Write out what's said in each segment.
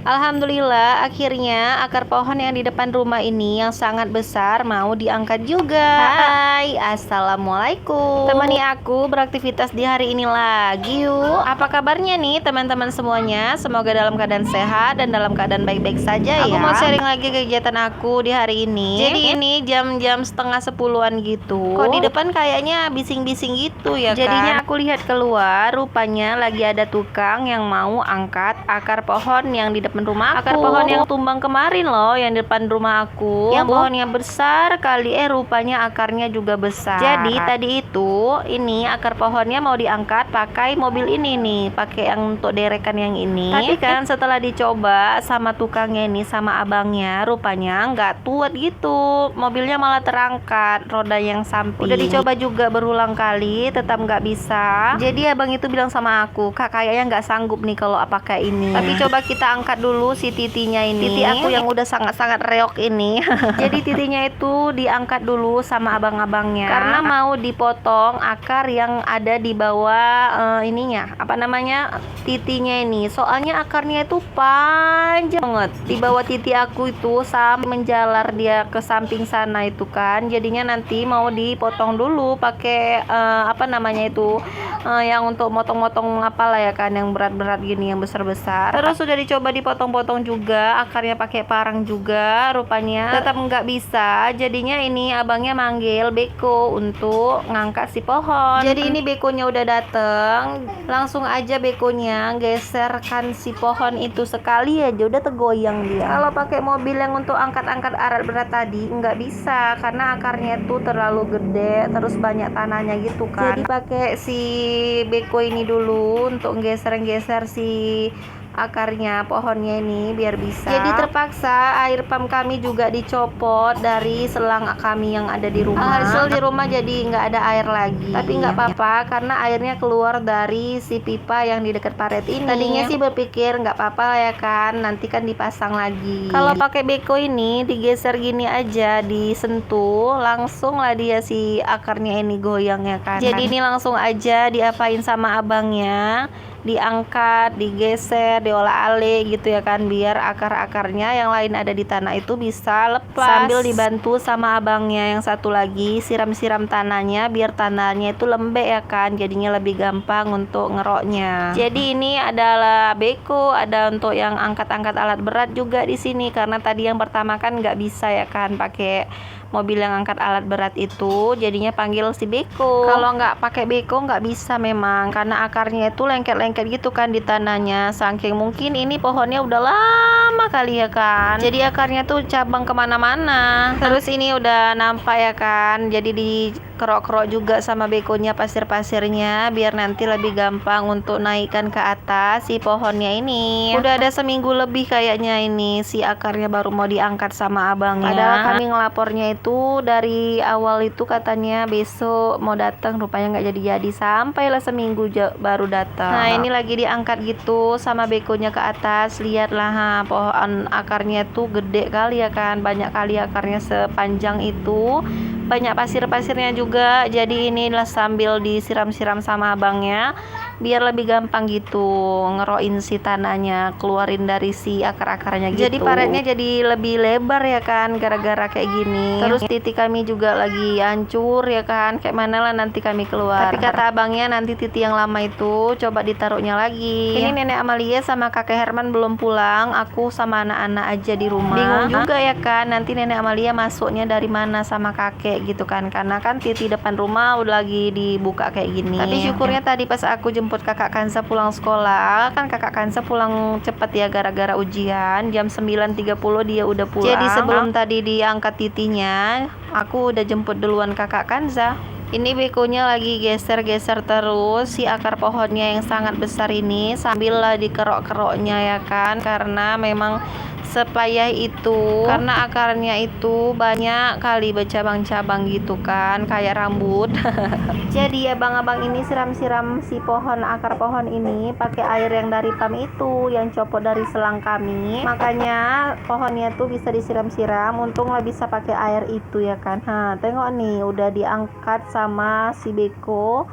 Alhamdulillah, akhirnya akar pohon yang di depan rumah ini yang sangat besar mau diangkat juga. Hai, assalamualaikum. Temani aku beraktivitas di hari ini lagi yuk. Apa kabarnya nih teman-teman semuanya? Semoga dalam keadaan sehat dan dalam keadaan baik-baik saja ya. Aku mau sharing lagi kegiatan aku di hari ini. Jadi ini jam-jam setengah 10-an gitu. Kok di depan kayaknya bising-bising gitu ya kan? Jadinya aku lihat keluar, rupanya lagi ada tukang yang mau angkat akar pohon yang di depan rumah aku. Akar pohon yang tumbang kemarin loh, yang di depan rumah aku. Yang pohonnya besar kali, rupanya akarnya juga besar. Jadi tadi itu, ini akar pohonnya mau diangkat pakai mobil ini nih, pakai yang untuk derekan yang ini. Tapi kan setelah dicoba sama tukangnya ini, sama abangnya, rupanya nggak kuat gitu. Mobilnya malah terangkat, roda yang samping. Udah dicoba juga berulang kali, tetap nggak bisa. Jadi abang itu bilang sama aku, kak kayaknya nggak sanggup nih kalau pakai ini. Tapi coba kita angkat dulu si titinya ini. Titi aku yang udah sangat-sangat reok ini. Jadi titinya itu diangkat dulu sama abang-abangnya karena mau dipotong akar yang ada di bawah ininya, apa namanya, titinya ini. Soalnya akarnya itu panjang banget di bawah titi aku itu sampai menjalar dia ke samping sana itu kan. Jadinya nanti mau dipotong dulu pakai apa namanya itu, yang untuk motong-motong apalah ya kan, yang berat-berat gini, yang besar-besar. Terus sudah dicoba dipotong-potong juga, akarnya pakai parang juga, rupanya tetap nggak bisa. Jadinya ini abangnya manggil beko untuk ngangkat si pohon. Jadi ini bekonya udah dateng, langsung aja bekonya geserkan si pohon itu sekali aja udah tergoyang dia. Kalau pakai mobil yang untuk angkat-angkat alat berat tadi nggak bisa karena akarnya itu terlalu gede, terus banyak tanahnya gitu kan. Jadi pakai si beko ini dulu untuk geser-geser si akarnya pohonnya ini biar bisa. Jadi terpaksa air pump kami juga dicopot dari selang kami yang ada di rumah. Hasil di rumah jadi nggak ada air lagi. Tapi nggak apa-apa karena airnya keluar dari si pipa yang di dekat paret ini. Tadinya sih berpikir nggak apa-apa ya kan, nanti kan dipasang lagi. Kalau pakai beko ini digeser gini aja, disentuh langsung lah dia si akarnya ini goyang ya kan. Jadi ini langsung aja diapain sama abangnya, diangkat, digeser, diolah-alik gitu ya kan, biar akar-akarnya yang lain ada di tanah itu bisa lepas. Sambil dibantu sama abangnya yang satu lagi siram-siram tanahnya biar tanahnya itu lembek ya kan, jadinya lebih gampang untuk ngeroknya. Jadi ini adalah beko, ada untuk yang angkat-angkat alat berat juga di sini karena tadi yang pertama kan nggak bisa ya kan pakai mobil yang angkat alat berat itu, jadinya panggil si beko. Kalau nggak pakai beko nggak bisa memang karena akarnya itu lengket-lengket gitu kan di tanahnya, saking mungkin ini pohonnya udah lama kali ya kan, jadi akarnya tuh cabang kemana-mana. Terus ini udah nampak ya kan, jadi dikerok-kerok juga sama bekonya pasir-pasirnya biar nanti lebih gampang untuk naikkan ke atas si pohonnya ini. Udah ada seminggu lebih kayaknya ini si akarnya baru mau diangkat sama abangnya. Padahal kami ngelapornya itu dari awal itu katanya besok mau datang, rupanya nggak jadi-jadi, sampailah seminggu baru datang. Nah ini lagi diangkat gitu sama bekonya ke atas. Lihatlah pohon akarnya tuh gede kali ya kan, banyak kali akarnya sepanjang itu, banyak pasir-pasirnya juga. Jadi inilah sambil disiram-siram sama abangnya biar lebih gampang gitu ngeroin si tanahnya, keluarin dari si akar-akarnya gitu. Jadi paretnya jadi lebih lebar ya kan gara-gara kayak gini. Terus titi kami juga lagi hancur ya kan, kayak mana lah nanti kami keluar. Tapi kata abangnya nanti titi yang lama itu coba ditaruhnya lagi. Ini nenek Amalia sama kakek Herman belum pulang, aku sama anak-anak aja di rumah. Bingung juga ya kan, nanti nenek Amalia masuknya dari mana sama kakek gitu kan, karena kan titi depan rumah udah lagi dibuka kayak gini. Tapi syukurnya tadi pas aku jemput kakak Kansa pulang sekolah, kan kakak Kansa pulang cepet ya gara-gara ujian, jam 9.30 dia udah pulang. Jadi sebelum tadi diangkat titinya, aku udah jemput duluan kakak Kansa. Ini bekonya lagi geser-geser terus si akar pohonnya yang sangat besar ini sambil lah dikerok-keroknya ya kan, karena memang sepayah itu karena akarnya itu banyak kali bercabang-cabang gitu kan, kayak rambut. Jadi abang-abang ini siram-siram si pohon, akar pohon ini pakai air yang dari pam itu yang copot dari selang kami, makanya pohonnya tuh bisa disiram-siram. Untung lah bisa pakai air itu ya kan. Tengok nih udah diangkat sama si beko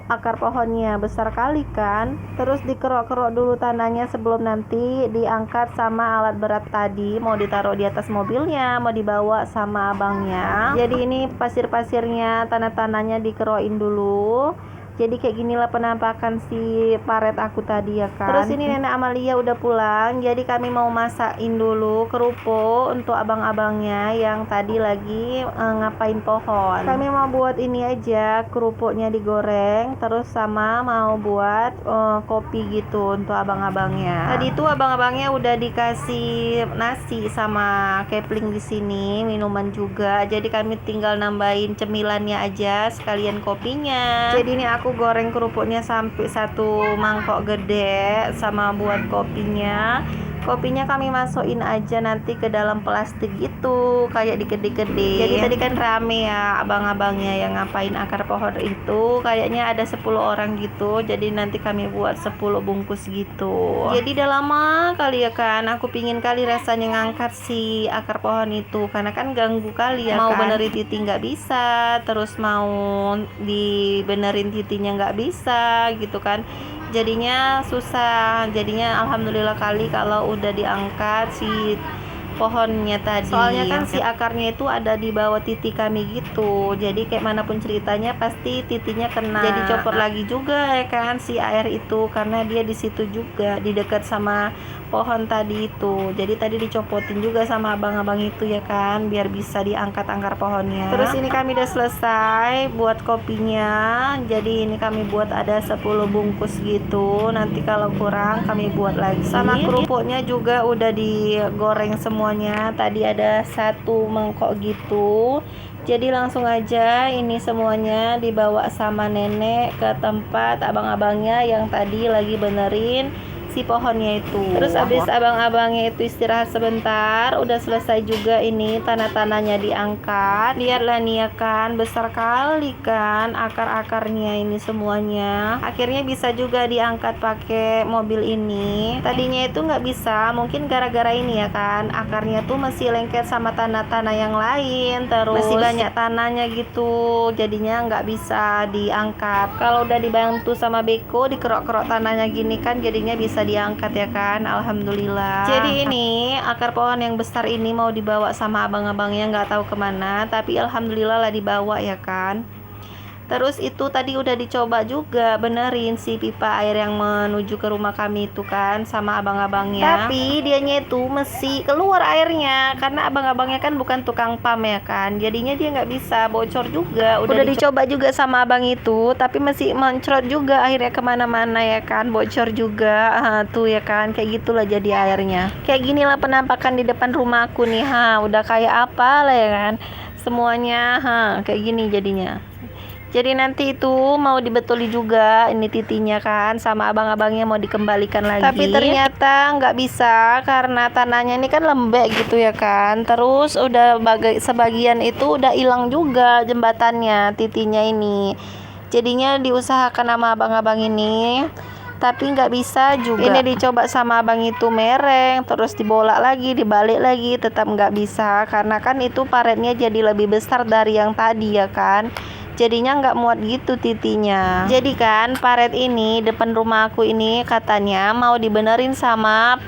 akar pohonnya besar kali kan. Terus dikerok-kerok dulu tanahnya sebelum nanti diangkat sama alat berat tadi, mau ditaruh di atas mobilnya, mau dibawa sama abangnya. Jadi ini pasir-pasirnya, tanah-tanahnya dikerokin dulu. Jadi kayak ginilah penampakan si paret aku tadi ya kan. Terus ini nenek Amalia udah pulang, jadi kami mau masakin dulu kerupuk untuk abang-abangnya yang tadi lagi ngapain pohon. Kami mau buat ini aja, kerupuknya digoreng, terus sama mau buat kopi gitu untuk abang-abangnya. Tadi tuh abang-abangnya udah dikasih nasi sama kepling di sini, minuman juga. Jadi kami tinggal nambahin cemilannya aja sekalian kopinya. Jadi ini aku goreng kerupuknya sampai 1 mangkok gede sama buat kopinya. Kopinya kami masukin aja nanti ke dalam plastik gitu, kayak digede-gede. Jadi tadi kan rame ya abang-abangnya yang ngapain akar pohon itu. Kayaknya ada 10 orang gitu. Jadi nanti kami buat 10 bungkus gitu. Jadi udah lama kali ya kan, aku pingin kali rasanya ngangkat si akar pohon itu, karena kan ganggu kali ya mau kan. Benerin titi nggak bisa, terus mau dibenerin titinya nggak bisa gitu kan. Jadinya susah. Jadinya alhamdulillah kali kalau udah diangkat si pohonnya tadi. Soalnya kan si akarnya itu ada di bawah titi kami gitu. Jadi kayak manapun ceritanya pasti titinya kena. Jadi copot lagi juga ya kan si air itu, karena dia di situ juga di dekat sama pohon tadi itu. Jadi tadi dicopotin juga sama abang-abang itu ya kan, biar bisa diangkat akar pohonnya. Terus ini kami udah selesai buat kopinya. Jadi ini kami buat ada 10 bungkus gitu. Nanti kalau kurang kami buat lagi. Sama kerupuknya juga udah digoreng semuanya. Tadi ada 1 mangkok gitu. Jadi langsung aja ini semuanya dibawa sama nenek ke tempat abang-abangnya yang tadi lagi benerin si pohonnya itu. Terus habis abang-abangnya itu istirahat sebentar, udah selesai juga ini tanah-tanahnya diangkat. Lihatlah nih ya kan, besar kali kan akar-akarnya ini semuanya. Akhirnya bisa juga diangkat pakai mobil ini. Tadinya itu nggak bisa, mungkin gara-gara ini ya kan, akarnya tuh masih lengket sama tanah-tanah yang lain, terus masih banyak tanahnya gitu, jadinya nggak bisa diangkat. Kalau udah dibantu sama beko dikerok-kerok tanahnya gini kan, jadinya bisa diangkat ya kan, alhamdulillah. Jadi ini akar pohon yang besar ini mau dibawa sama abang-abangnya, nggak tahu kemana, tapi alhamdulillah lah dibawa ya kan. Terus itu tadi udah dicoba juga benerin si pipa air yang menuju ke rumah kami itu kan sama abang-abangnya. Tapi dianya itu mesti keluar airnya, karena abang-abangnya kan bukan tukang pam ya kan. Jadinya dia nggak bisa, bocor juga. Udah dicoba juga sama abang itu, tapi masih mencrot juga akhirnya kemana-mana ya kan, bocor juga. Tuh ya kan, kayak gitulah jadi airnya. Kayak ginilah penampakan di depan rumah aku nih. Udah kayak apa lah ya kan. Semuanya kayak gini jadinya. Jadi nanti itu mau dibetuli juga ini titinya kan, sama abang-abangnya mau dikembalikan lagi. Tapi ternyata nggak bisa karena tanahnya ini kan lembek gitu ya kan. Terus udah sebagian itu udah hilang juga jembatannya titinya ini. Jadinya diusahakan sama abang-abang ini, tapi nggak bisa juga. Ini dicoba sama abang itu mereng, terus dibolak lagi, dibalik lagi, tetap nggak bisa karena kan itu paretnya jadi lebih besar dari yang tadi ya kan. Jadinya nggak muat gitu titinya. Jadi kan paret ini depan rumah aku ini katanya mau dibenerin sama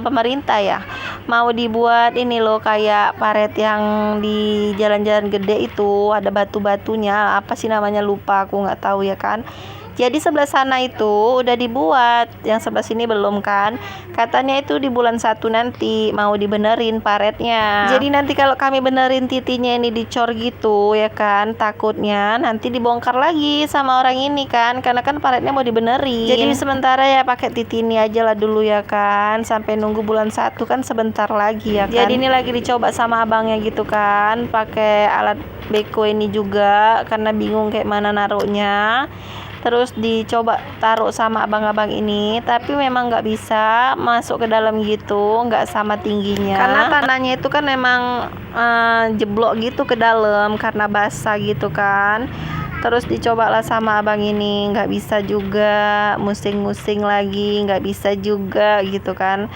pemerintah ya. Mau dibuat ini loh kayak paret yang di jalan-jalan gede itu ada batu-batunya, apa sih namanya lupa aku, nggak tahu ya kan. Jadi sebelah sana itu udah dibuat, yang sebelah sini belum kan. Katanya itu di bulan 1 nanti mau dibenerin paretnya. Jadi nanti kalau kami benerin titinya ini dicor gitu ya kan, takutnya nanti dibongkar lagi sama orang ini kan, karena kan paretnya mau dibenerin. Jadi sementara ya pakai titi ini aja lah dulu ya kan, sampai nunggu bulan 1 kan sebentar lagi ya kan. Jadi ini lagi dicoba sama abangnya gitu kan, pakai alat beko ini juga karena bingung kayak mana naruhnya. Terus dicoba taruh sama abang-abang ini, tapi memang nggak bisa masuk ke dalam gitu, nggak sama tingginya. Karena tanahnya itu kan memang jeblok gitu ke dalam karena basah gitu kan. Terus dicobalah sama abang ini, nggak bisa juga, musing-musing lagi, nggak bisa juga gitu kan.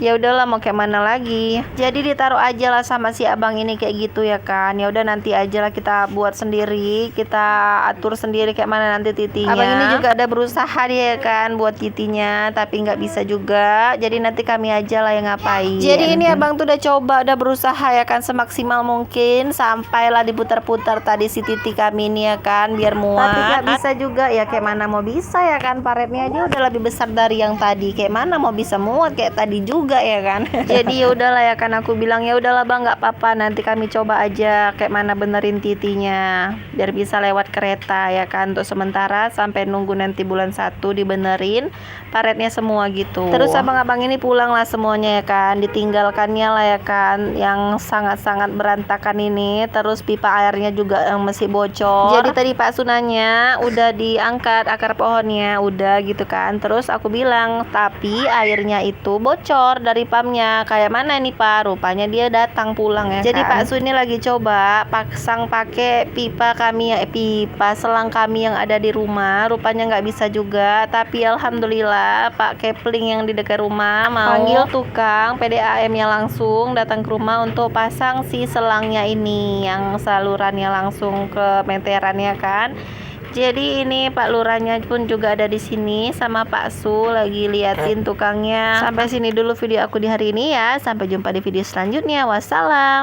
Ya udahlah, mau kayak mana lagi. Jadi ditaruh aja lah sama si abang ini kayak gitu ya kan. Ya udah nanti aja lah kita buat sendiri, kita atur sendiri kayak mana nanti titinya. Abang ini juga ada berusaha dia ya kan buat titinya, tapi nggak bisa juga. Jadi nanti kami aja lah yang ngapain. Jadi ini abang tuh udah coba, udah berusaha ya kan semaksimal mungkin, sampailah diputar-putar tadi si titi kami ini ya kan, biar muat. Tapi nggak bisa juga ya, kayak mana mau bisa ya kan, paretnya aja udah lebih besar dari yang tadi. Kayak mana mau bisa muat kayak tadi juga ya kan. Jadi ya udahlah ya kan, aku bilang ya udahlah bang, nggak apa-apa, nanti kami coba aja kayak mana benerin titinya biar bisa lewat kereta ya kan, untuk sementara sampai nunggu nanti bulan 1 dibenerin paretnya semua gitu. Terus abang-abang ini pulang lah semuanya ya kan, ditinggalkannya lah ya kan yang sangat-sangat berantakan ini. Terus pipa airnya juga yang masih bocor. Jadi tadi Pak Sunanya udah diangkat akar pohonnya, udah gitu kan. Terus aku bilang tapi airnya itu bocor dari pumpnya. Kayak mana nih Pak? Rupanya dia datang pulang ya. Jadi kan Pak Sun ini lagi coba pasang pakai pipa kami ya, pipa selang kami yang ada di rumah. Rupanya nggak bisa juga. Tapi alhamdulillah Pak Kepling yang di dekat rumah mau panggil tukang PDAM-nya langsung datang ke rumah untuk pasang si selangnya ini, yang salurannya langsung ke meterannya kan. Jadi ini Pak Lurahnya pun juga ada di sini sama Pak Su lagi liatin tukangnya. Sampai sini dulu video aku di hari ini ya. Sampai jumpa di video selanjutnya. Wassalam.